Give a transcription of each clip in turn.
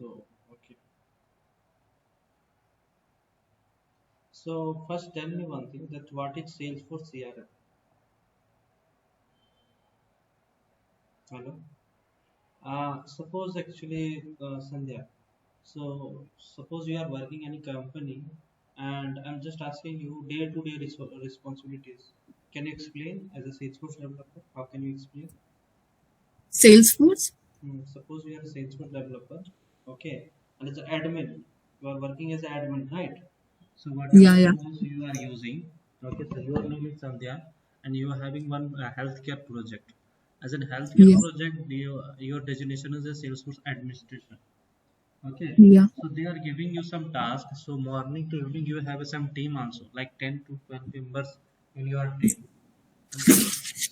So, okay. So first tell me one thing that what is Salesforce CRM? Hello. Suppose actually Sandhya. So suppose you are working in a company and I'm just asking you day-to-day responsibilities. Can you explain as a Salesforce developer? How can you explain? Salesforce? Suppose you are a Salesforce developer, okay, and as an admin, you are working as an admin, right? So whatever Yeah, yeah, tools you are using, okay, so your name is Sandhya, and you are having one healthcare project. As a healthcare yeah, project, your designation is a Salesforce administration. Okay, yeah, so they are giving you some tasks. So morning to evening, you have some team also, like 10 to 12 members in your team. Okay,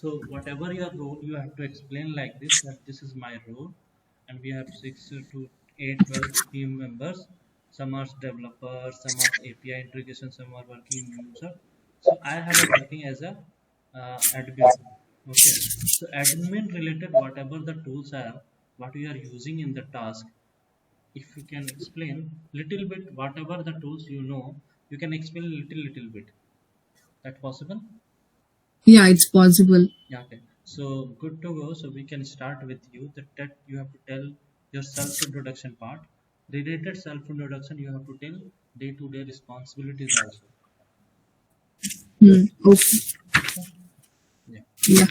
so whatever your role, you have to explain like this that this is my role, and we have 6 to 8, 12 team members. Some are developers, some are API integration, some are working in user. So I have a working as a admin. Okay, so admin related whatever the tools are, what we are using in the task. If you can explain little bit whatever the tools you know, you can explain little bit. That possible? yeah, it's possible. Yeah, okay. So good to go. So we can start with you. That you have to tell your self-introduction part. Related self-introduction, you have to tell day-to-day responsibilities also. Okay, Okay. Yeah. yeah.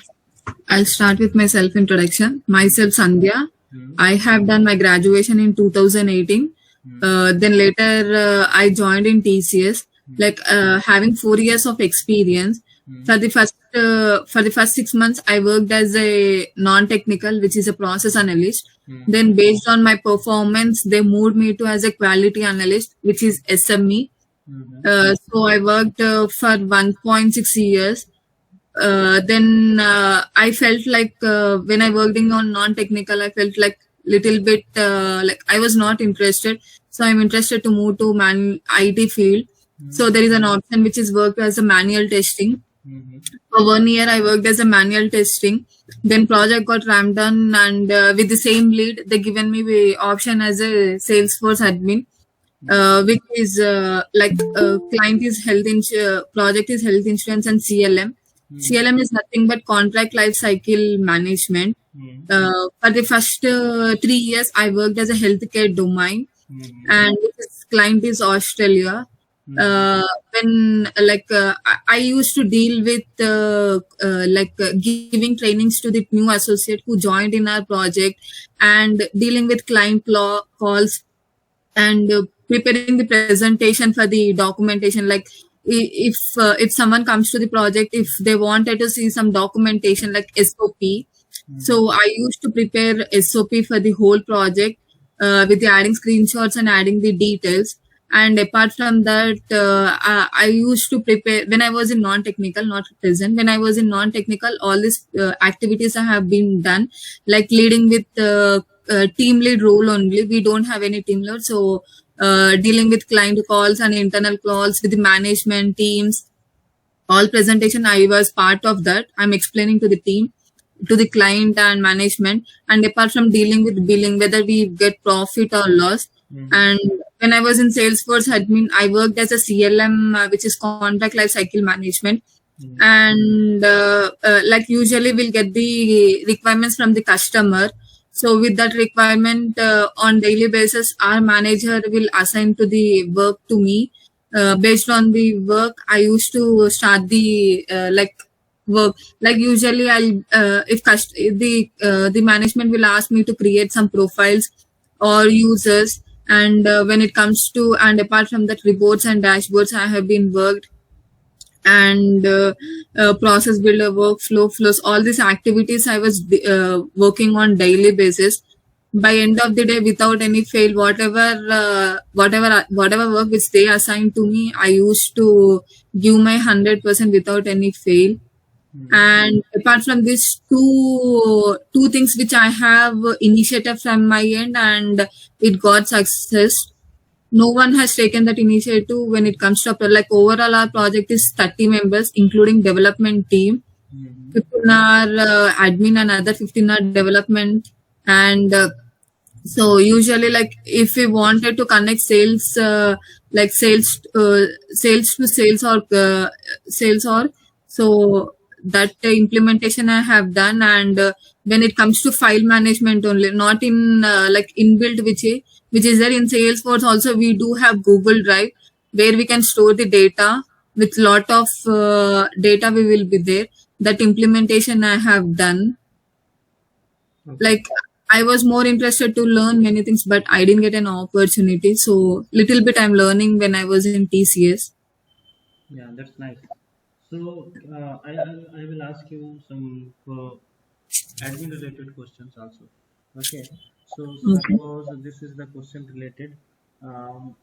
I'll start with my self introduction. Myself, Sandhya. Hmm. I have done my graduation in 2018. Hmm. Then later, I joined in TCS, Hmm. like having 4 years of experience. Hmm. For the first 6 months, I worked as a non-technical, which is a process analyst. Hmm. Then, based on my performance, they moved me to as a quality analyst, which is SME. Hmm. So I worked for 1.6 years. Then I felt like when I working on non-technical, I felt like little bit like I was not interested. So I'm interested to move to IT field. Hmm. So there is an option which is work as a manual testing. Hmm. For 1 year, I worked as a manual testing. Then project got ramped down, and with the same lead, they given me the option as a Salesforce admin, Hmm. which is like client is project is health insurance and CLM. Hmm. CLM is nothing but contract life cycle management. Hmm. For the first 3 years, I worked as a healthcare domain, Hmm. and this client is Australia. Hmm. I used to deal with giving trainings to the new associate who joined in our project, and dealing with client law calls, and preparing the presentation for the documentation. Like if someone comes to the project, if they wanted to see some documentation like SOP, Hmm. so I used to prepare SOP for the whole project, with the adding screenshots and adding the details. And apart from that, I used to prepare when I was in non-technical, not present. When I was in non-technical, all these activities I have been done, like leading with team lead role only. We don't have any team lead, so dealing with client calls and internal calls with the management teams, all presentation I was part of that. I'm explaining to the team, to the client and management. And apart from dealing with billing, whether we get profit or loss. Hmm. And when I was in Salesforce admin, I worked as a CLM, which is contract life cycle management. Hmm. And like usually we'll get the requirements from the customer. So with that requirement, on daily basis, our manager will assign to the work to me. Based on the work, I used to start the work. Like usually, if the management will ask me to create some profiles or users, and when it comes to, and apart from that, reports and dashboards, I have been worked. And process builder, workflow flows, all these activities I was working on daily basis. By end of the day, without any fail, whatever work which they assigned to me, I used to give my 100% without any fail. Hmm. And apart from these two things which I have initiated from my end, and it got success. No one has taken that initiative when it comes to like overall our project is 30 members including development team. Hmm. 15 are admin and other 15 are development. And So usually, like if we wanted to connect sales, like sales to sales or so that implementation I have done. And when it comes to file management only, not in like inbuilt, which is there in Salesforce. Also, we do have Google Drive where we can store the data with lot of data. We will be there. That implementation I have done. Okay. Like I was more interested to learn many things, but I didn't get an opportunity. So little bit I'm learning when I was in TCS. Yeah, that's nice. So I will ask you some admin related questions also. Okay. So Okay. suppose this is the question related. Um,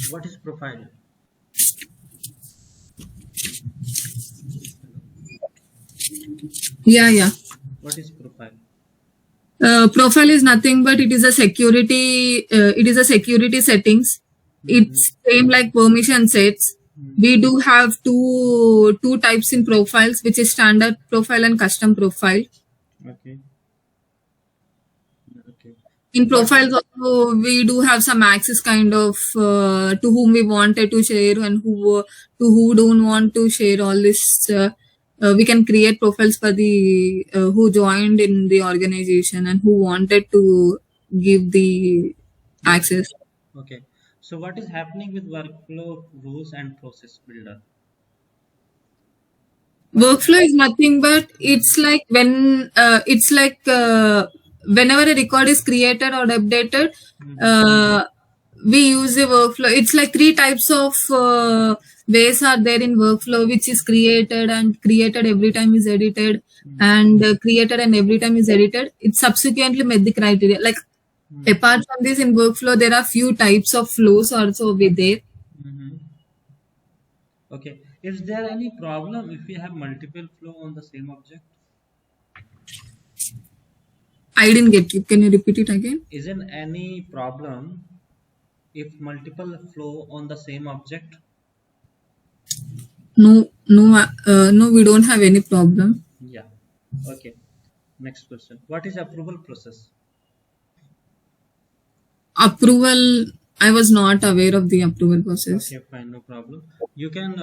what is profile? Hello. Yeah, yeah. What is profile? Profile is nothing but it is a security. It is a security settings. Mm-hmm. It's same like permission sets. We do have two types in profiles, which is standard profile and custom profile. Okay. Okay. In What? profiles also we do have some access kind of to whom we wanted to share and who don't want to share all this. We can create profiles for the who joined in the organization and who wanted to give the Yeah. access. Okay. So what is happening with workflow rules and process builder? What is Workflow is happening? nothing but it's like when it's like whenever a record is created or updated, Mm-hmm. uh, we use a workflow. It's like three types of ways are there in workflow, which is created every time is edited, and created and every time is edited. It subsequently met the criteria. Like Mm-hmm. apart from this, in workflow there are few types of flows also with there. Mm-hmm. Okay. Is there any problem if we have multiple flow on the same object? I didn't get you. Can you repeat it again? Isn't any problem if multiple flow on the same object? No, no, no. We don't have any problem. Yeah. Okay. Next question. What is approval process? Approval. I was not aware of the approval process. Okay, fine, no problem. You can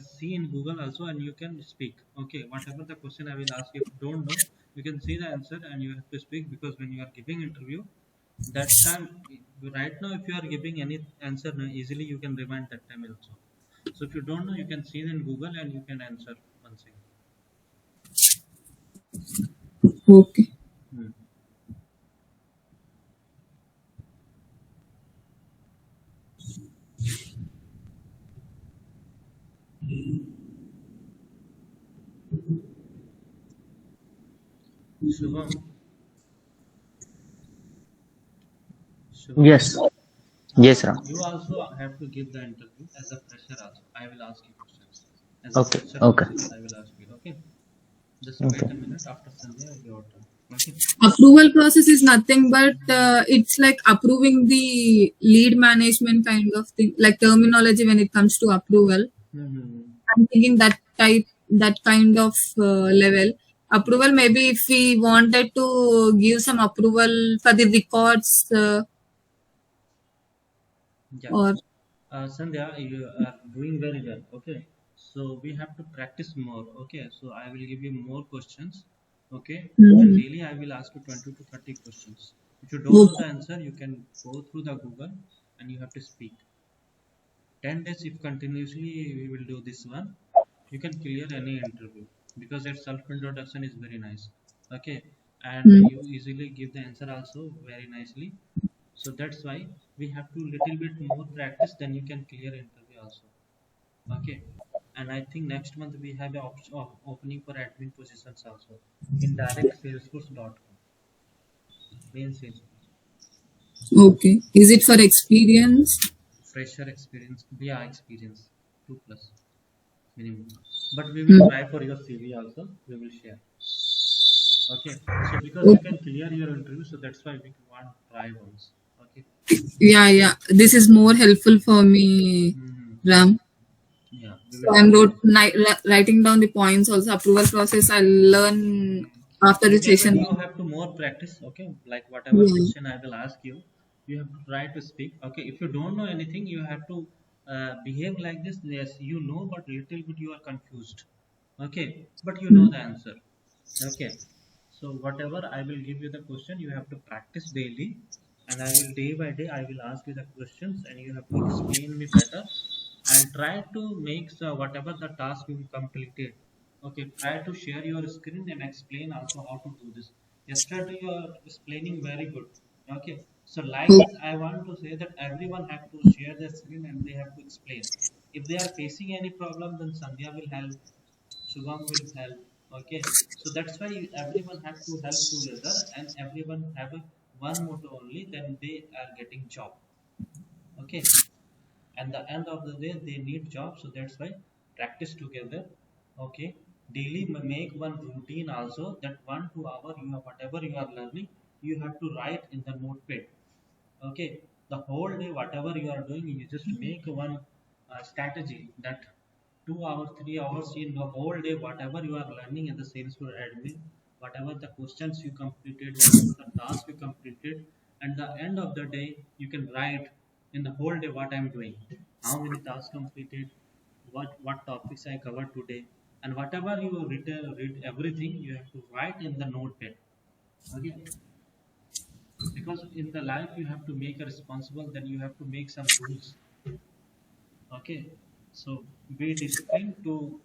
see in Google also, and you can speak. Okay, whatever the question I will ask, if you don't know, you can see the answer and you have to speak, because when you are giving interview, that time, right now, if you are giving any answer, no, easily you can remind that time also. So if you don't know, you can see it in Google and you can answer once again. Okay. Hmm. Shubham, Shubham, Yes, yes, Ram. you also have to give the interview as a fresher also. I will ask you questions. As a Okay, fresher okay, basis, I will ask you. Okay. Just wait okay. a minute, after Sunday, your turn. Okay. Approval process is nothing but it's like approving the lead management kind of thing, like terminology when it comes to approval. Mm-hmm. I'm thinking that kind of level. Approval, maybe if we wanted to give some approval for the records Yeah. or Sandhya, you are doing very well. Okay. So we have to practice more. Okay. So I will give you more questions. Okay. And Mhm. daily I will ask you 20 to 30 questions. If you don't know the Okay. answer, you can go through the Google and you have to speak. 10 days, if continuously we will do this one, you can clear any interview, because that self introduction is very nice. Okay. And Mm. you easily give the answer also very nicely. So that's why we have to little bit more practice, then you can clear interview also. Okay. And I think next month we have a option of opening for admin positions also in direct salesforce.com, main Salesforce. Okay. Is it for experience? Fresher experience, yeah, experience 2 plus minimum. But we will Mm. try for your CV also, we will share. Okay. So because you Okay. can clear your interview, so that's why we want try once. Okay. Yeah, yeah. This is more helpful for me, Hmm. Ram. Yeah, we So will I'm try once. writing down the points also. Approval process I'll learn Hmm. after the Okay, but session. you have to more practice. Okay, like whatever Yeah. question I will ask you, you have to try to speak. Okay, if you don't know anything, you have to behave like this. Yes, you know, but little bit you are confused. Okay, but you know the answer. Okay, so whatever I will give you the question, you have to practice daily, and I will day by day I will ask you the questions, and you have to explain me better, and try to make whatever the task you completed. Okay, try to share your screen and explain also how to do this. Yesterday you are explaining very good. Okay, so like Okay. this I want to say that everyone have to share their screen and they have to explain. If they are facing any problem, then Sandhya will help, Shubham will help. Okay, so that's why everyone have to help together, and everyone have a one motto only, then they are getting job. Okay, and the end of the day they need job, so that's why practice together. Okay, daily make one routine also, that 1 2 hour you have whatever you are learning, you have to write in the notepad. Okay, the whole day whatever you are doing, you just make one strategy, that 2 hours 3 hours in the whole day whatever you are learning in the Salesforce admin, whatever the questions you completed, whatever the task you completed, and the end of the day you can write in the whole day what I'm doing, how many tasks completed, what topics I covered today, and whatever you read everything you have to write in the notepad. Okay, because in the life you have to make a responsible, then you have to make some rules. Okay, so be disciplined to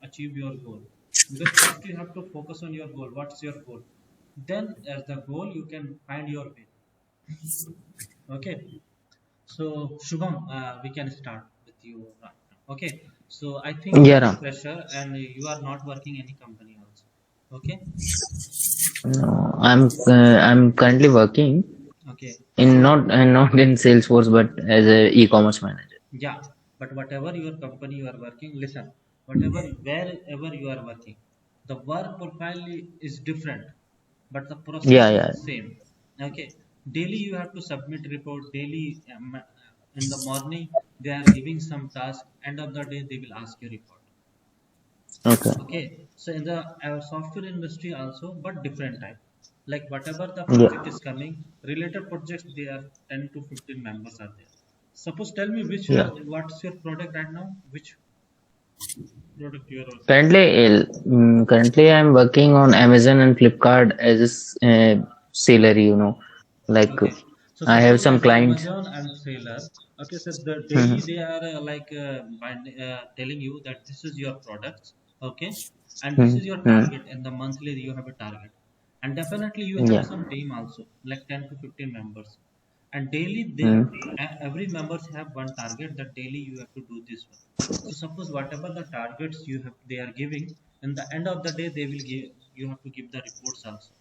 achieve your goal, because first you have to focus on your goal. What's your goal? Then as the goal you can find your way. Okay, so Shubham, we can start with you right now. Okay, so I think you Yeah, are a Ram. fresher and you are not working any company also. Okay. No, I'm currently working Okay, in so not in Salesforce, but as a e-commerce manager. yeah, but whatever your company you are working, listen, whatever wherever you are working, the work profile is different, but the process Yeah, is yeah. the same. Okay, daily you have to submit report daily. In the morning they are giving some task. End of the day they will ask you report. Okay. Okay, so in the software industry also, but different type. Like whatever the project Yeah, is coming, related projects, they are 10 to 15 members are there. Suppose tell me which yeah. what's your product right now? Which product you are working? Currently I'm working on Amazon and Flipkart as seller. Like Okay. So I have suppose some as a clients. Amazon and seller, okay, so the daily Mhm, they are telling you that this is your products, okay, and this mhm, is your mhm. target, and the monthly you have a target, and definitely you have Yeah. some team also, like 10 to 15 members, and daily they Mhm, every members have one target, that daily you have to do this one. So suppose whatever the targets you have they are giving, in the end of the day they will give, you have to give the reports also.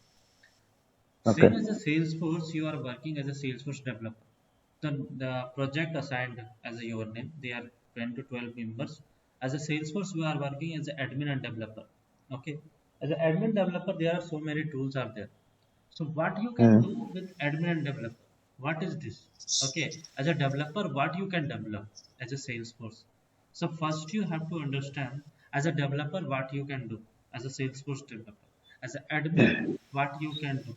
Okay. Same as a Salesforce, you are working as a Salesforce developer. The project assigned as a your name, they are 10 to 12 members. As a Salesforce, you are working as an admin and developer. Okay. As an admin developer, there are so many tools are there. So what you can do Mhm, with admin and developer? What is this? Okay, as a developer, what you can develop as a Salesforce? So first you have to understand as a developer what you can do as a Salesforce developer. As an admin, what you can do,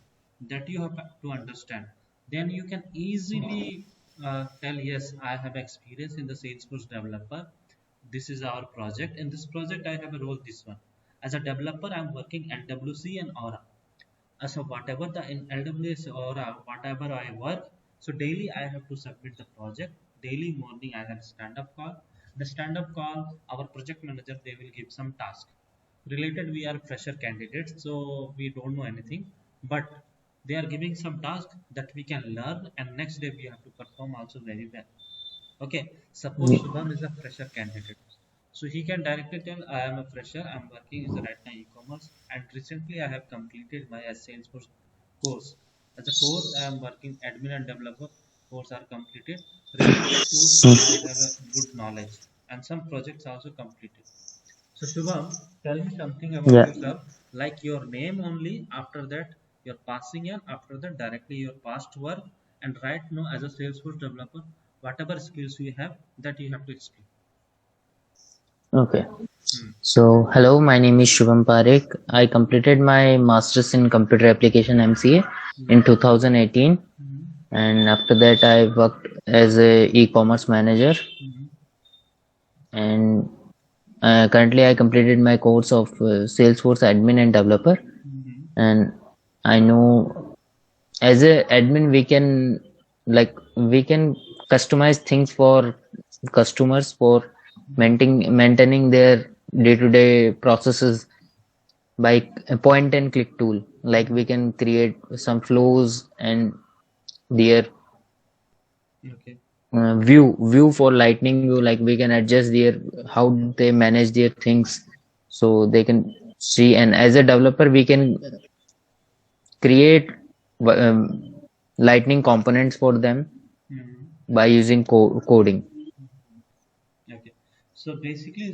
that you have to understand. Then you can easily tell, yes, I have experience in the Salesforce developer. This is our project. In this project, I have a role this one. As a developer, I'm working LWC and Aura. So whatever the in LWS or whatever I work, so daily I have to submit the project. Daily morning I have stand up call. The stand up call, our project manager they will give some task related. We are fresher candidates, so we don't know anything, but they are giving some task that we can learn, and next day we have to perform also very well. Okay, suppose Shubham is a fresher candidate. So he can directly tell, I am a fresher, I am working as a right now e-commerce, and recently I have completed my Salesforce course. As a course, I am working admin and developer course are completed. Related tools, I have a good knowledge, and some projects also completed. So Shubham, tell me something about Yeah. yourself, like your name only, after that your passing year, after that directly your past work, and right now as a Salesforce developer, whatever skills you have, that you have to explain. Okay. Hmm. So, hello, my name is Shubham Parekh. I completed my master's in computer application MCA in Hmm. 2018, Hmm. and after that, I worked as a e-commerce manager. Hmm. And currently, I completed my course of Salesforce admin and developer. Hmm. And I know as a admin, we can customize things for customers for maintaining their day-to-day processes by a point and click tool. Like we Hmm. can create some flows and their Okay. view for lightning view. Like we can adjust their how they manage their things so they can see. And as a developer, we can create lightning components for them Hmm. by using coding. Okay. So basically,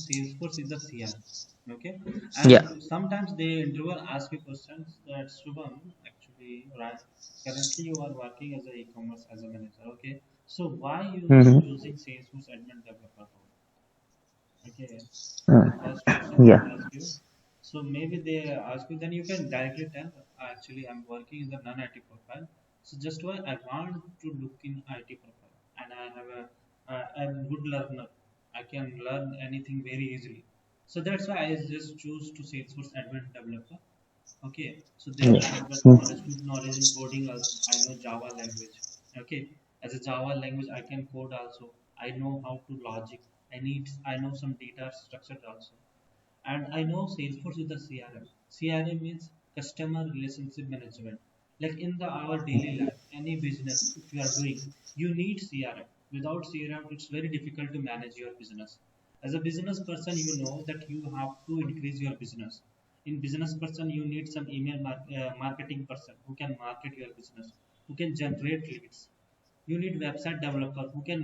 Salesforce is the CRM. Okay. Yeah. And sometimes the interviewer ask you questions that Shubham, actually, right? Currently, you are working as a e-commerce as a manager. Okay. So why you Mm-hmm. choosing Salesforce admin developer role? Okay. Uh, The first question they yeah. ask you. So maybe they ask you, then you can directly tell, actually, I'm working in the non-IT profile. So just why I want to look in IT profile, and I have I'm good learner. I can learn anything very easily. So that's why I just choose to Salesforce admin developer. Okay, so there I have a Mm. knowledge, good knowledge in coding also. I know Java language. Okay, as a Java language, I can code also. I know how to logic. I know some data structure also, and I know Salesforce is the CRM. CRM means customer relationship management. Like in the our daily life, any business, if you are doing, you need CRM. Without CRM, it's very difficult to manage your business. As a business person, you know that you have to increase your business. In business person, you need some marketing person who can market your business, who can generate leads. You need website developer who can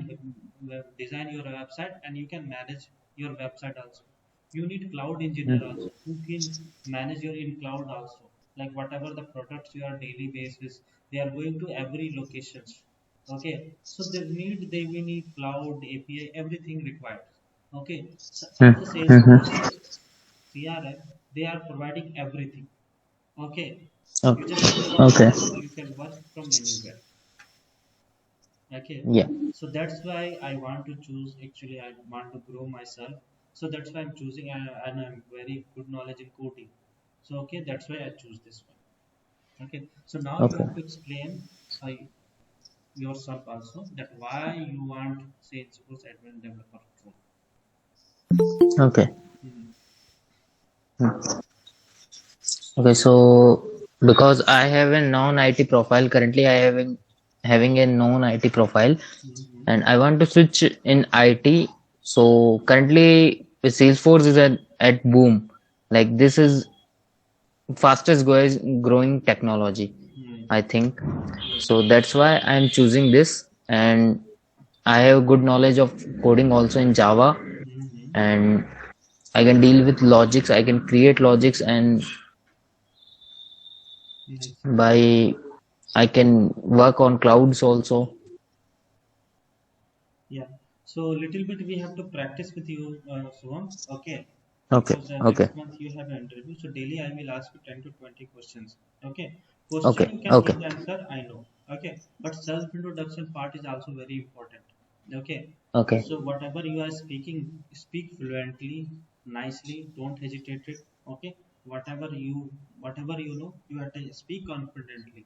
design your website and you can manage your website also. You need cloud engineer also who can manage your in cloud also, like whatever the products you are daily basis, they are going to every locations. Okay, so they will need cloud API, everything required. Okay, so in the Salesforce Mm-hmm. CRM, they are providing everything. Okay, you Okay. just click on Okay. button, you can work from anywhere. Okay, Yeah. so that's why I want to choose. Actually, I want to grow myself. So that's why I'm choosing, and I'm very good knowledge in coding. So okay, that's why I choose this one. Okay, so now you Okay. have to explain uh, yourself also that why you want Salesforce admin developer role. Okay. Mhm. Okay. So because I have a non-IT profile currently, I having a non-IT profile, Mhm. and I want to switch in IT. So currently, Salesforce is at boom. Like this is growing technology, Mhm. I think. Yes. So that's why I'm choosing this, and I have good knowledge of coding also in Java, Mhm. and I can deal with logics. I can create logics, and Nice. by I can work on clouds also. Yeah. So little bit we have to practice with you, Suham. Okay. Okay. Because Okay. next month you have an interview. So daily I will ask you 10 to 20 questions. Okay. Question Okay. you can Okay. give the answer, I know. Okay. But self introduction part is also very important. Okay. Okay. So whatever you are speaking, speak fluently, nicely, don't hesitate it. Okay. Whatever you know, you have to speak confidently.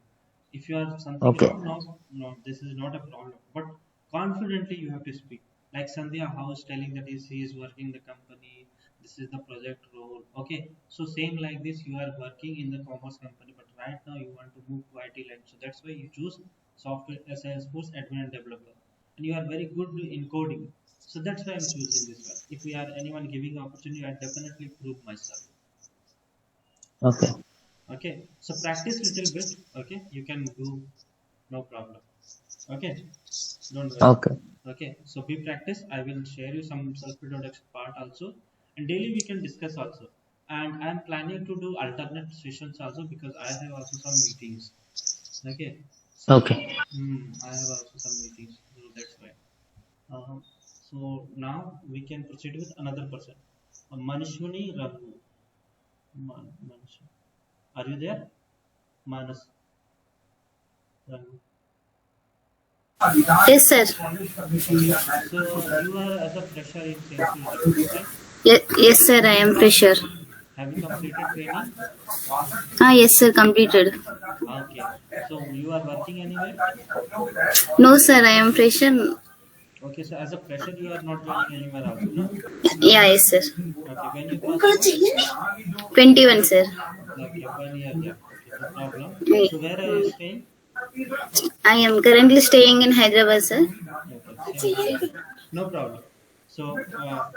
If you are something Okay. wrong, no, this is not a problem. But confidently you have to speak. Like Sandhya House telling that she is working the company, this is the project role. Okay, so same like this, you are working in the commerce company, but right now you want to move to IT line. So that's why you choose software as Salesforce admin and developer, and you are very good in coding. So that's why I'm choosing this one. If we are anyone giving opportunity, I definitely prove myself. Okay. Okay, so practice little bit. Okay, you can do, no problem. Okay, don't worry. Okay. Okay, so we practice. I will share you some self-introduction part also, and daily we can discuss also. And I'm planning to do alternate sessions also because I have also some meetings. Okay, so Okay. I have also some meetings, so that's why. So now we can proceed with another person. Manashwini Raghu. Manush. Are you there? Manas Raghu. Yes, sir. Okay. So you are as a fresher in Salesforce developer, right? Yes, sir. I am fresher. Have you completed training? Yes, sir. Completed. Okay. So you are working anywhere? No, sir. I am fresher. Okay. So as a fresher, you are not joining anywhere also, no? Yeah, yes, sir. Okay. When you passed out? 21, sir. Okay. 1 year gap. Okay. No problem. Mm. So where are you staying? I am currently staying in Hyderabad, sir. Okay. Same Hyderabad. No problem. So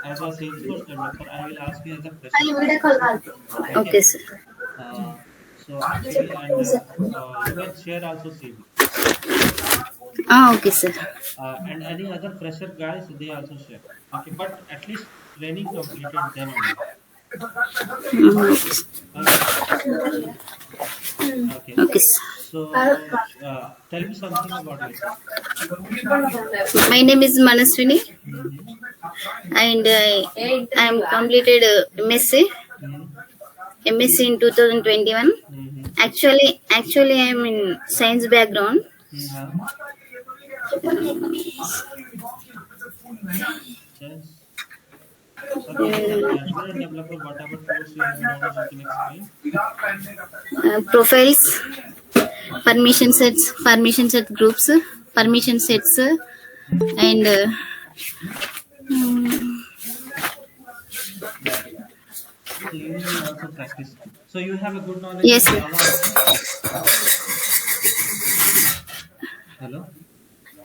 as a Salesforce developer, I will ask you as a fresher question. Okay. Okay, sir. Uh, so actually, and you can share also CV. Okay, sir. And any other fresher guys, they also share. Okay, but at least training completed then only. Okay, okay. Okay, sir. So tell me something about yourself. My name is Manaswini, Mm-hmm. and I am completed MSc. Mm-hmm. MSc in 2021. Mm-hmm. Actually, I am in science background. Mm-hmm. Yes. Okay, in admin developer, whatever tools you have knowledge, you can explain. Profiles, permission set groups, permission sets, Mm-hmm. and Okay. So you need also practice. So you have a good knowledge yes, in sir. Java also. Hello.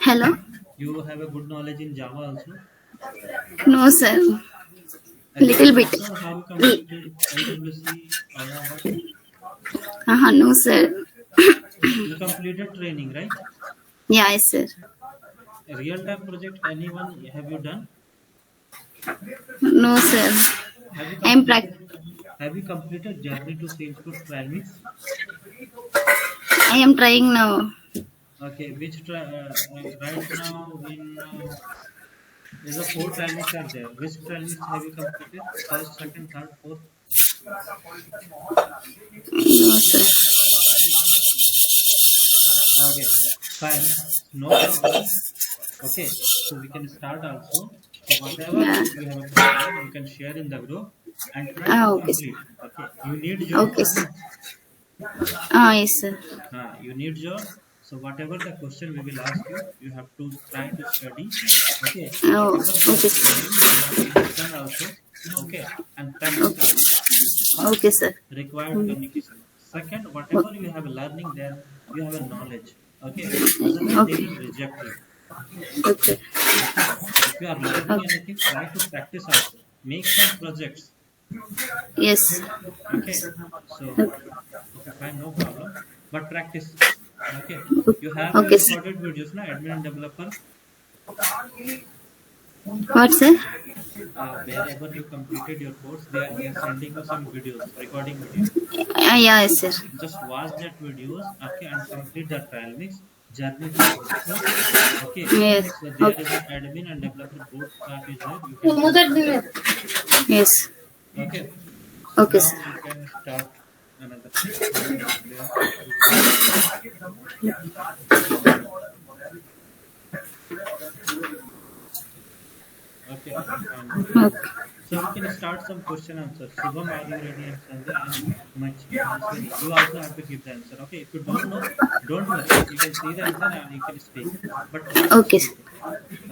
Hello. You have a good knowledge in Java also. No, sir. As a Little bit. fresher, have you completed LWC or what? No, sir. You completed training, right? Yeah, yes, sir. A real-time project, anyone have you done? No, sir. Have you I am prac. completed? Have you completed journey to Salesforce trial mix? I am trying now. Okay, which right now in is a four trial mix are there. Which trial mix have you completed? First, second, third, fourth. No, sir. Okay, fine, no problem. Okay, so we can start also. So whatever Yeah. you have a problem, you can share in the group and try to Okay, sir. complete. Okay, you need job Okay, or sir. no? Yes, sir. You need job. So whatever the question we will ask you, you have to try to study. Okay, Oh, whatever the okay, sir. names you have to listen also. Okay, and practice Okay, also. First, okay, sir. required Mm. communication. Second, whatever Okay. you have learning there, you have a knowledge. Okay, otherwise they Okay. will reject you. Okay. Okay, if you are learning Okay. anything, try to practice also. Make some projects. Yes. Okay, so Okay. okay, fine, no problem. But practice. Okay, you have a Okay, sir. recorded videos, na admin and developer. What, sir? Wherever you completed your course, they are sending you some videos, recording videos. Yeah, yes, sir. Just watch that videos, okay, and complete the trial mix journey to Salesforce. Okay, Yes. so there Okay. is a admin and developer both part is there. You can do that. Yes. Okay, so Okay, now sir. we can start another question. Where we can okay, fine, no Okay. problem. So we can start some question answer. Shubham, are you ready? And Sanjay and Manaswini, you also have to give the answer. Okay, if you don't know, don't worry. You can see the answer and you can speak, but try to Okay. speak it.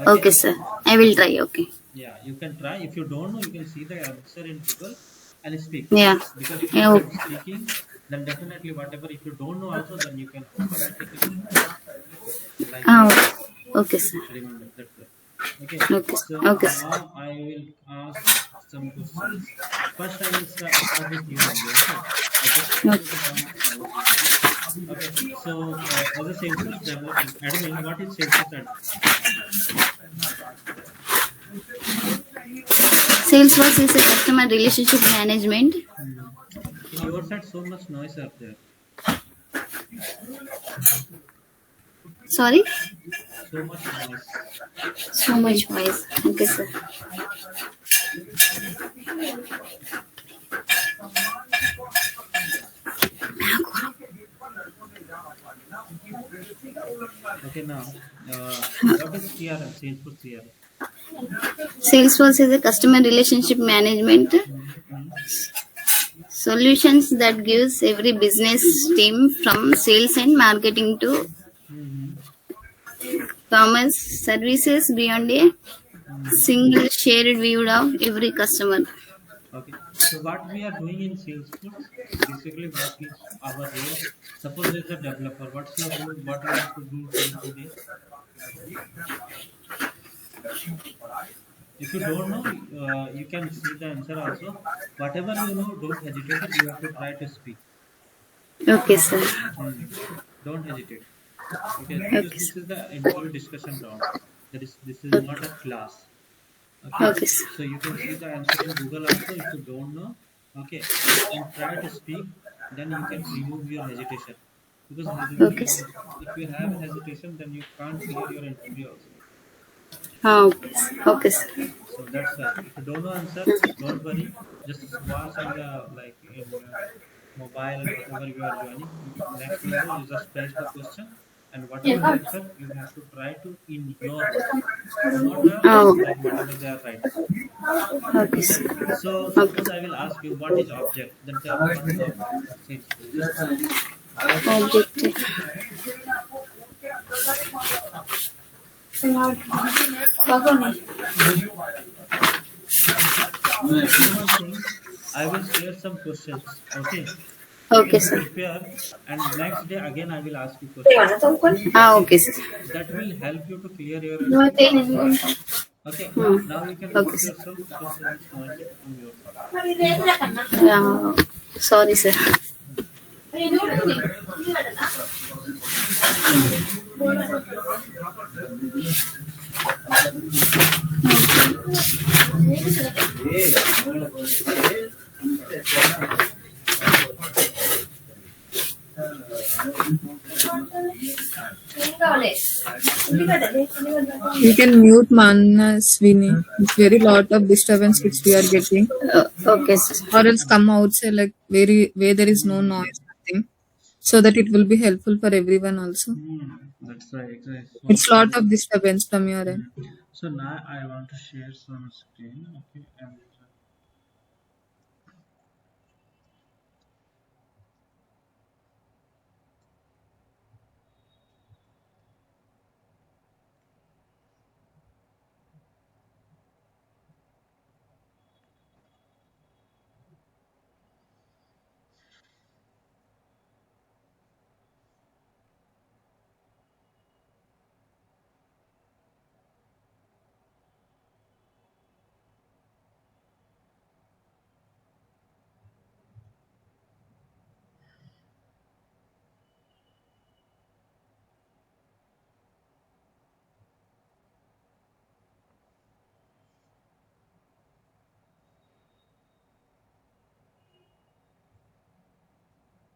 Okay, Okay. sir. I will try. Okay. Yeah, you can try. If you don't know, you can see the answer in Google and speak. Yeah. Because if you Yeah. are Okay. speaking, then definitely whatever. If you don't know also, then you can automatically like Okay. Okay, sir. remember that way. Okay. Okay. So Okay, sir. now I will ask some questions. First, I will start with you only. Okay. I just Okay. put down our CV. Okay. So as a Salesforce admin, what is Salesforce admin? Salesforce is a customer relationship management. Hmm. In your side, so much noise up there. Sorry. So much noise. So much voice. Okay, sir. Okay, now, what is CRM? Salesforce CRM. Salesforce is a customer relationship management Mm-hmm. solutions that gives every business team from sales and marketing to Mm-hmm. commerce services beyond a Mm-hmm. single shared view of every customer. Okay, so what we are doing in Salesforce, basically what is our role? Suppose there is a developer, what's your role? What you have to do day to day? If you don't know, you can see the answer also. Whatever you know, don't hesitate it. You have to try to speak. Okay, sir. Hmm. Don't hesitate. Okay, because Okay, this sir. is the interview discussion round. That is, this is Okay, not a class. Okay, okay, sir. so you can see the answer in Google also if you don't know. Okay, and try to speak. Then you can remove your hesitation. Because Okay, sir. if you have hesitation, then you can't clear your interview also. Okay, sir. Okay, sir. So that's why. If you don't know answer, don't worry. Just watch in the like in mobile, whatever you are joining. Next window, you just press the question, and whatever answer you have to try to in your words, not Oh, like whatever they are writing. okay, Okay. sir. So Okay. suppose I will ask you what is object, then tell me what is object in Salesforce. Just tell me. Objective. Do one thing. I will share some questions. Okay. You Okay, can sir. prepare, and next day again I will ask you questions. Okay. Okay, sir. That will help you to clear your interview faster. Hmm. Okay. Now you can Okay, mute sir. yourself because there is noise from your side. Sorry, sir. You can mute Manas Vini. It's very lot of disturbance which we are getting. Okay, sir. Or else come outside like very where there is no Hmm. noise, nothing. So that it will be helpful for everyone also. That's right. Exactly. So, It's lot of disturbance from your end. so now I want to share some screen. Okay. And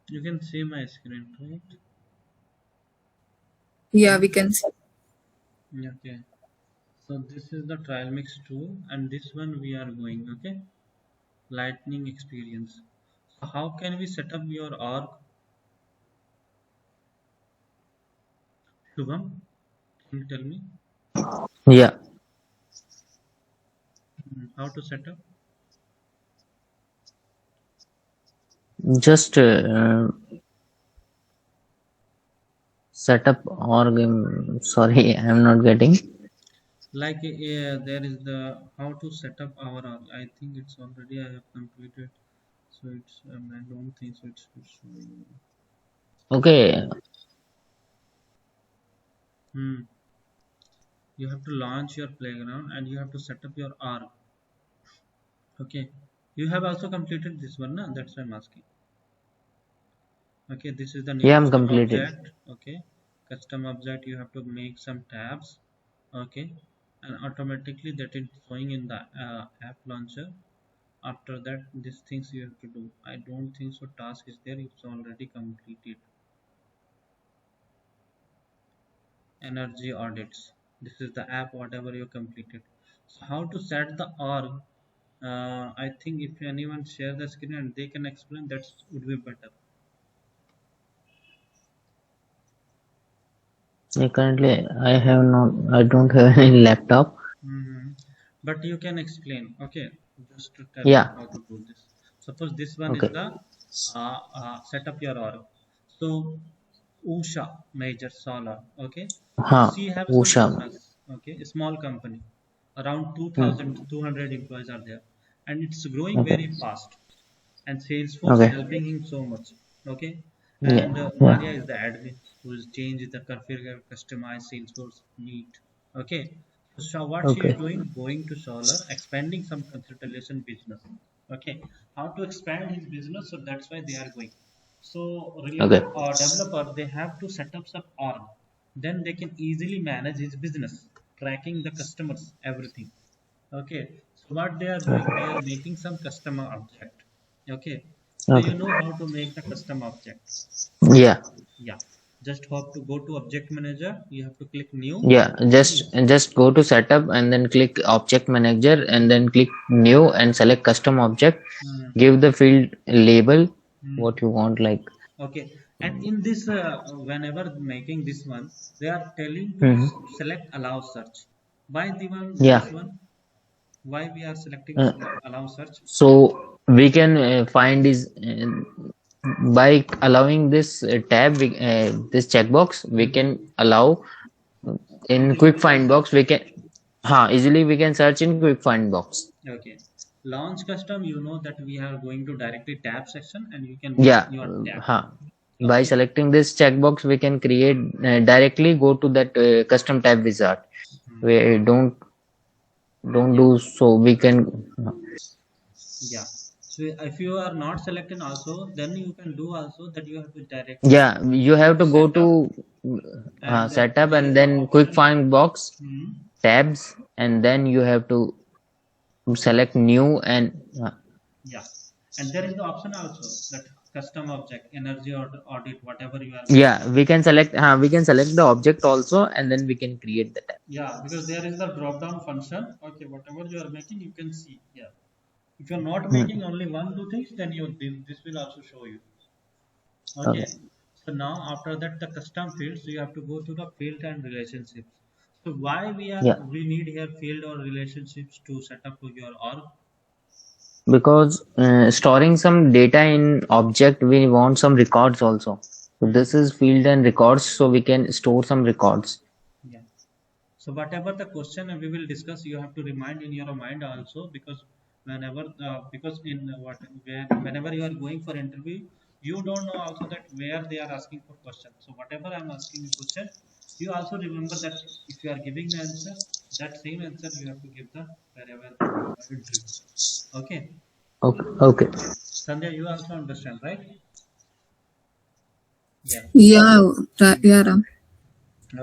you can see my screen, right? Yeah, Hmm? we can see. Okay. So this is the trial mix 2 and this one we are going, okay? Lightning experience. So how can we set up your org, Shubham? Can you tell me Yeah, how to set up? just set up org. Sorry, I'm not getting. Like there is the how to set up our org. I think it's already I have completed. So it's I don't think so it's showing. Okay, Hmm. You have to launch your playground and you have to set up your org. Okay. You have also completed this one, na? That's why I'm asking. Okay, this is the new yeah, I'm custom completed. object. Okay, custom object, you have to make some tabs. Okay, and automatically that is showing in the app launcher. After that, these things you have to do. I don't think so task is there, it's already completed. Energy audits, this is the app whatever you completed. So how to set the org? I think if anyone share the screen and they can explain, that would be better. Currently, I don't have any laptop. Hmm. But you can explain. Okay, just to tell me Yeah. how to do this. Suppose this one is Okay. the set up your org. So Usha Major Solar. Okay, so Huh. she have some Usha. business. Okay, a small company. Around Hmm. 2,200 employees are there, and it's growing Okay. very fast. And Salesforce Okay. helping him so much. Okay, Yeah. and Yeah. Maria is the admin who is change the configure, customize Salesforce neat. Okay, so what she is Okay. doing? Going to Solar, expanding some consultation business. Okay, how to expand his business? So that's why they are going. So Okay. related or developer, they have to set up some org. Then they can easily manage his business, tracking the customers, everything. Okay, so what they are doing, they are making some customer object. Okay, do you Okay. know how to make the custom object? Yeah. Yeah, just have to go to object manager. You have to click new. Yeah. Just go to setup and then click object manager and then click new and select custom object. Hmm, Give the field label hmm. what you want like. Okay, and in this, whenever making this one, they are telling to Hmm. select allow search. Why the one Yeah. this one? Why we are selecting Uh, allow search? so we can find is by allowing this tab, this checkbox, we can Hmm. allow in Easily quick we can find box. search. We can, easily we can search in quick find box. Okay. Launch custom, you know that we are going to directly tab section and you can make Yeah. your tab. By Okay. selecting this checkbox, we can create directly go to that custom tab wizard. Hmm. We don't Yeah. do so we can. Yeah. So if you are not selecting also, then you can do also that you have to directly Yeah, you go have to to go setup to and setup there and is the then quick option. find box Hmm. tabs and then you have to select new and Yeah. And there is the option also that custom object, energy or audit, whatever you are making. yeah, we can select the object also and then we can create the tab. Yeah, because there is the drop down function. Okay, whatever you are making, you can see. Yeah. If you're not Hmm. making only one, two things, then this will also show you. Okay. Okay. So now after that, the custom fields, you have to go to the field and relationships. So why Yeah, we need here field or relationships to set up to your org? because storing some data in object we want some records also. So this Hmm. is field and records so we can store some records. Yeah. So whatever the question we will discuss, you have to remind in your mind also because because in whenever you are going for interview, you don't know also that where they are asking for question. So whatever I'm asking you question, you also remember that if you are giving the answer, that same answer you have to give the wherever you are interview. Okay. Okay. Okay. Sandhya, you also understand, right? Yeah. Yeah, Hmm. yeah, Ram.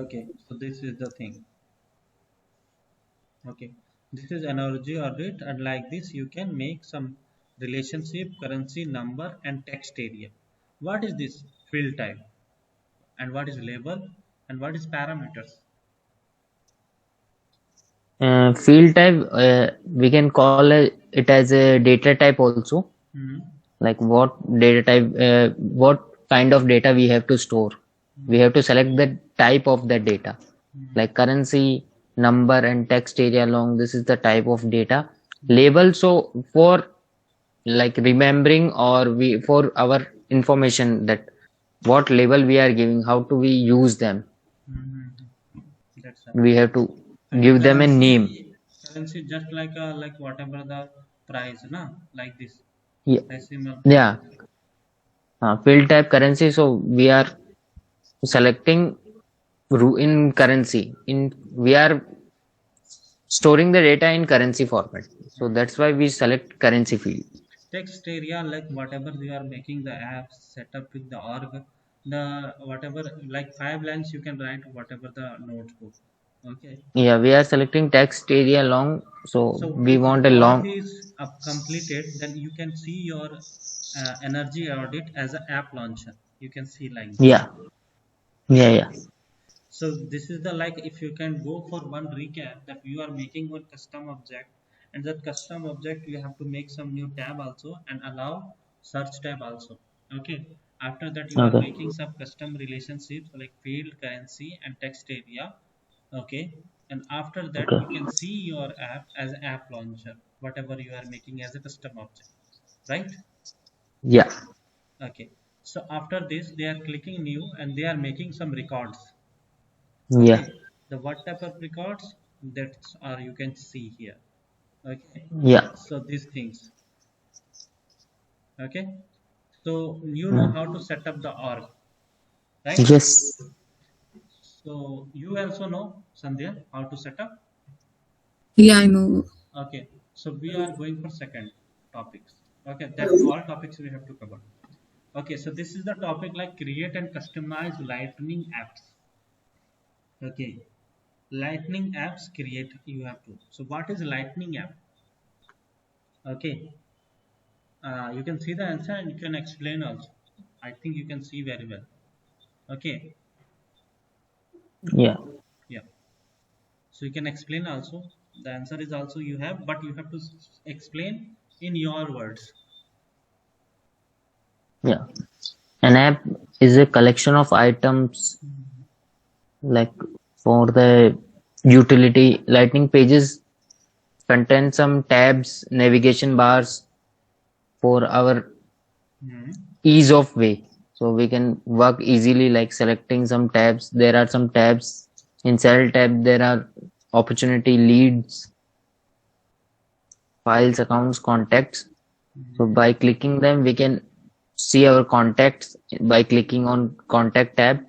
Okay. So this is the thing. Okay, this is analogy audit, and like this, you can make some relationship, currency, number, and text area. What is this field type, and what is label, and what is parameters? Field type we can call it as a data type also, Hmm. like what data type what kind of data we have to store. We Hmm. have to select the type of the data Hmm. like currency, number and text area long. This is the type of data. Hmm. Label, so for like remembering or we for our information that what label we are giving, how do we use them, Hmm. That's right. we have to And give them a name. currency just like whatever the price, na, like this Yeah. decimal Yeah. price. Field type currency, so we are selecting in currency in we are storing the data in currency format, so Hmm. that's why we select currency field. Text area like whatever you are making the app set up with the org, the whatever like 5 lines you can write whatever the notes go. Okay, Yeah, we are selecting text area long, so so we if want a org long. is up completed, then you can see your energy audit as an app launcher. You can see like this. Yeah. Yeah. Yeah. Okay, so this is the like if you can go for one recap that you are making one custom object And that custom object you have to make some new tab also and allow search tab also. Okay, after that you are Okay. making some custom relationships like field, currency and text area. Okay, and after that Okay. you can see your app as app launcher, whatever you are making as a custom object, right? Yeah. Okay, so after this they are clicking new and they are making some records. Yeah. Okay, the what type of records that are you can see here. Okay, Yeah. so these things. Okay, so you know how Mm. to set up the org, right? Yes. So you also know, Sandhya, how to set up. Yeah, I know. Okay, so we are going for second topics. Okay, that's all topics we have to cover. Okay, so this is the topic like create and customize lightning apps. Okay, lightning apps create you have to. So what is lightning app? Okay, you can see the answer and you can explain also. I think you can see very well. Okay, Yeah. yeah. So you can explain also. The answer is also you have, but you have to explain in your words. Yeah. An app is a collection of items Mhm. like for the utility. Lightning pages contain some tabs, navigation bars for our Mhm. ease of way. So we can work easily like selecting some tabs. There are some tabs in cell tab. There are opportunity leads, files, accounts, contacts. So Mhm. by clicking them, we can see our contacts by clicking on contact tab.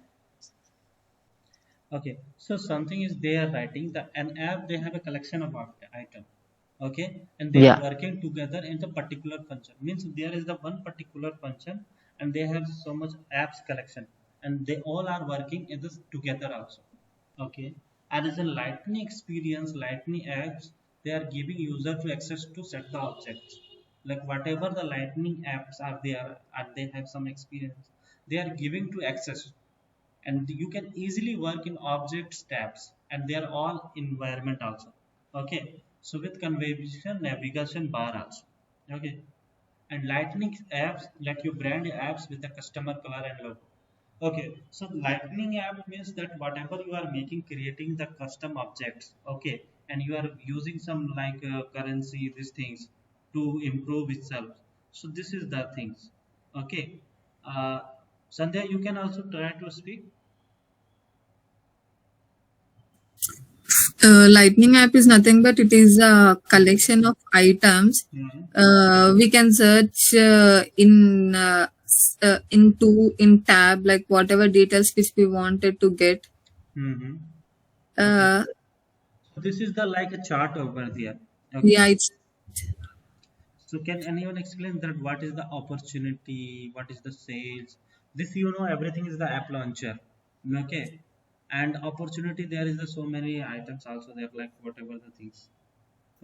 Okay, so something is they are writing that an app they have a collection of item. Okay, and they are Yeah. working together in the particular function. Means there is the one particular function and they have so much apps collection and they all are working in this together also. Okay, and as a lightning experience, lightning apps, they are giving user to access to set the objects. Like whatever the lightning apps are there and they have some experience, they are giving to access and you can easily work in objects tabs and they are all environment also. Okay, so with conversation navigation bar also. Okay, and lightning apps let you brand apps with the customer color and logo. Okay, so lightning app means that whatever you are making, creating the custom objects, okay, and you are using some like currency, these things to improve itself. So this is the things. Okay, uh, Sandhya, you can also try to speak. Lightning app is nothing but it is a collection of items. Hmm. We can search in tab like whatever details which we wanted to get. Mm-hmm. Okay. Uh, So this is the like a chart over there. Okay. yeah, it's So can anyone explain that what is the opportunity, what is the sales? This you know everything is the app launcher. Okay. And opportunity there is the so many items also there like whatever the things.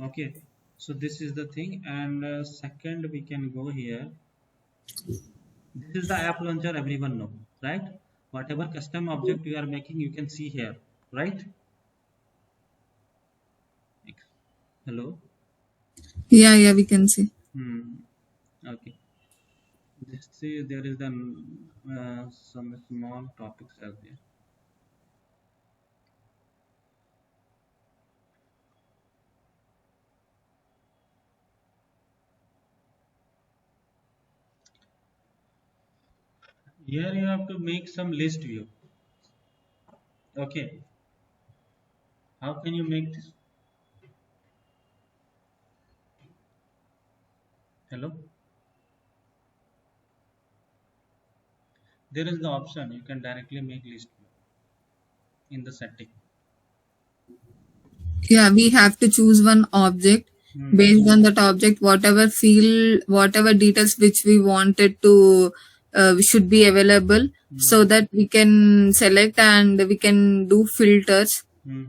Okay. So this is the thing. And second we can go here. This is the app launcher everyone know, right? Whatever custom object you are making you can see here, right? Hello. yeah, we can see. Hmm. Okay. Let's see, there is the some small topics are there. Here you have to make some list view. Okay. How can you make this? Hello. There is the option you can directly make list view in the setting. Yeah, we have to choose one object. Hmm. Based on that object, whatever field, whatever details which we wanted to should be available, so Hmm. that we can select and we can do filters. Hmm.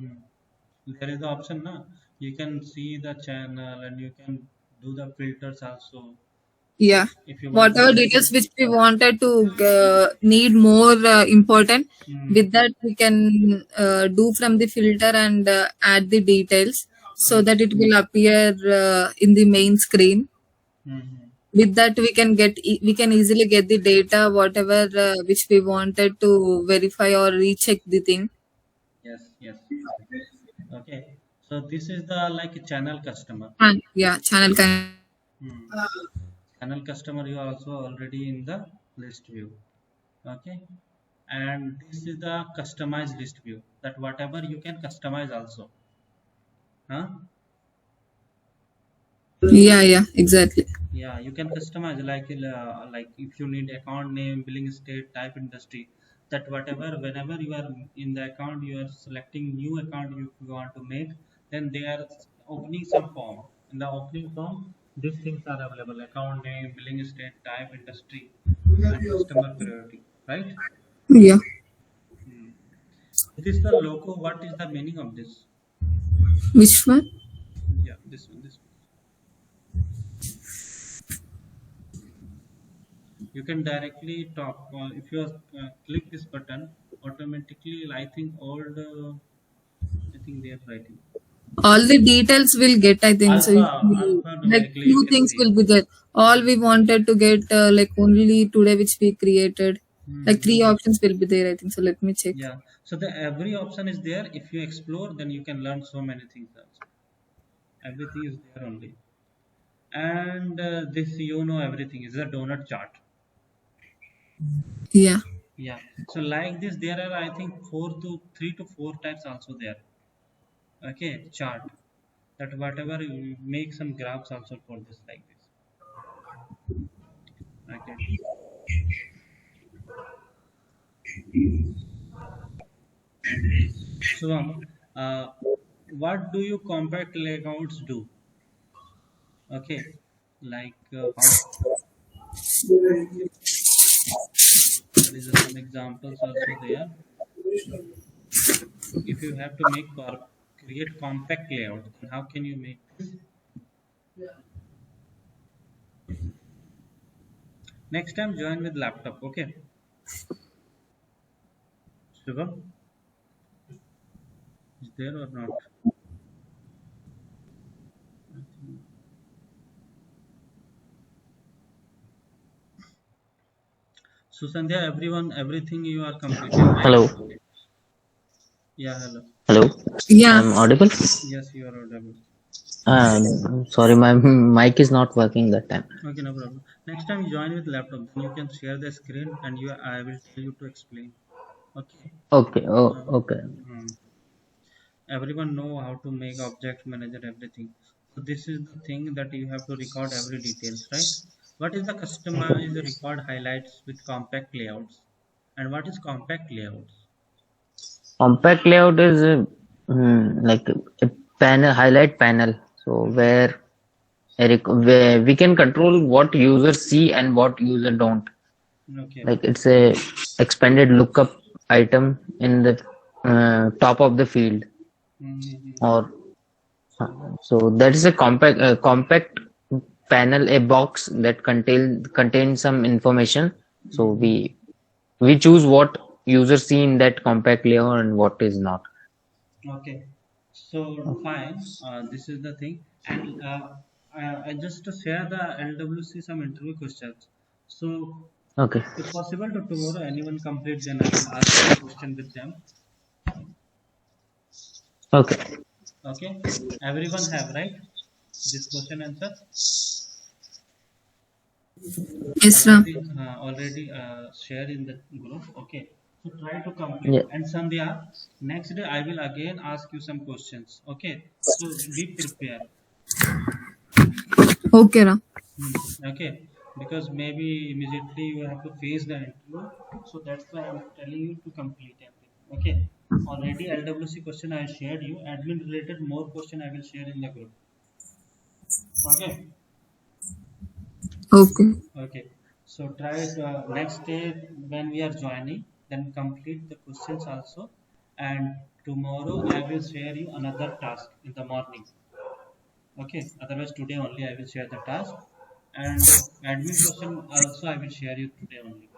There is the option na. You can see the channel and you can do the filters also. Yeah, If you want to whatever make details it. which we wanted to need more important, Hmm. with that we can do from the filter and add the details. so that it will appear in the main screen. Mm-hmm. With that, we can easily get the data, whatever which we wanted to verify or recheck the thing. Yes, yes. Okay. So this is the like channel customer. And yeah, channel can. Hmm. Channel customer you are also already in the list view. Okay. And this is the customized list view, that whatever you can customize also. Huh? Yeah, yeah, exactly. Yeah, you can customize like if you need account name, billing state, type, industry. That whatever whenever you are in the account, you are selecting new account you want to make. Then they are opening some form. In the opening form, these things are available: account name, billing state, type, industry, and customer priority. Right? Yeah. Hmm. This is the logo. What is the meaning of this? Which one? Yeah, this one. This one. You can directly talk if you click this button automatically. I think all the I think they are writing All the details will get, I think so. alpha If we, alpha like numerically you few can things see. will be there. All we wanted to get like only today which we created. Like Hmm. three options will be there, I think so. Let me check. Yeah, so the every option is there. If you explore, then you can learn so many things also. Everything is there only. And this everything is a donut chart. Yeah. Yeah, so like this there are I think 3 to 4 types also there. Okay, chart, that whatever you make some graphs also for this like this. Okay. So uh, what do you compact layouts do? Okay, like how there is some examples also there. If you have to create compact layout, then how can you make this? Next time join with laptop. Okay, Shivam is there or not? I think- So Sandhya, everyone, everything you are completed, right? Hello, Yeah, hello. hello. Yeah. I'm audible. Yes, you are audible. Sorry, my mic is not working that time. Okay, no problem. Next time you join with laptop, then you can share the screen and I will tell you to explain. Okay. Okay. Oh, Uh, okay. um, Everyone know how to make object manager everything. So this is the thing that you have to record every details, right? What is the customized record highlights with compact layouts? And what is compact layouts? Compact layout is like a panel, highlight panel. So where we can control what users see and what user don't. Okay. Like it's a expanded lookup item in the top of the field, Mm-hmm. or so that is a compact panel, a box that contains some information. So Mm-hmm. we choose what users see in that compact layer and what is not. Okay. So fine. This is the thing, and I just to share the LWC some interview questions. So Okay. if possible to tomorrow anyone complete, then I will ask some question with them. Okay. Okay. Everyone have right this question answer Yes, Ram. already shared in the group. Okay. So try to complete. Yeah. And Sandhya, next day I will again ask you some questions. Okay. So be prepared. Okay, Ram. Okay, because maybe immediately you have to face the interview, so that's why I'm telling you to complete everything. Okay, already LWC question I shared you, admin related more question I will share in the group. Okay, Okay. okay. So try it next day when we are joining, then complete the questions also, and tomorrow I will share you another task in the morning. Okay, otherwise today only I will share the task, and admin question also I will share you today only.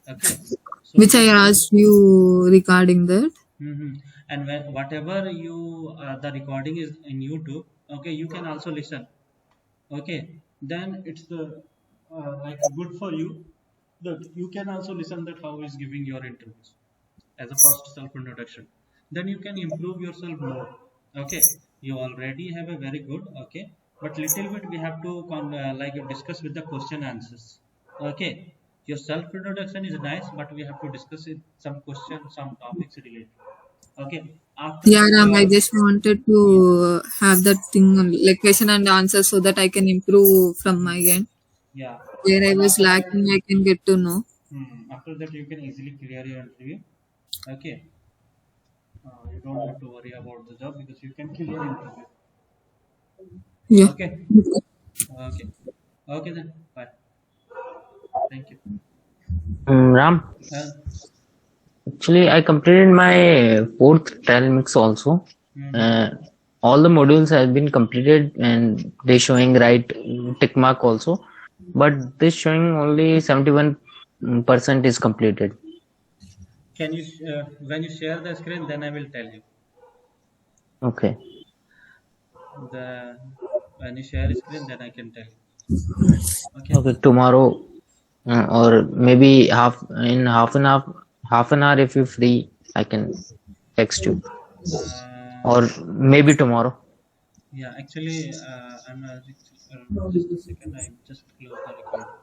Okay, so Which I please. asked you regarding that. Mhm. and when whatever you the recording is in YouTube, okay, you can also listen. Okay, then it's like good for you that you can also listen that how is giving your interviews as a first self introduction. Then you can improve yourself more. Okay, you already have a very good. Okay, but little bit we have to like discuss with the question answers. Okay, your self introduction is nice, but we have to discuss it some questions, some topics related. Okay, after Yeah, that Ram, your I just wanted yeah, to have that thing like question and answer so that I can improve from my hmm, end. yeah, Where I and was after that lacking, I can get to know. after that you can easily clear your interview. Okay, you don't have to worry about the job because you can clear interview. Yeah. Okay, okay, okay then. Bye. Thank you. Ram, Uh, actually, I completed my fourth trial mix also. mhm. Uh, all the modules have been completed and they showing right tick mark also, but this showing only 71% is completed. Can you when you share the screen, then I will tell you. Okay. The when you share screen, then I can tell you. Okay. Okay, tomorrow or maybe half an hour if you're free, I can text you Uh, or maybe tomorrow. yeah, actually, I'm just a second. I just close the recording.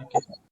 Okay.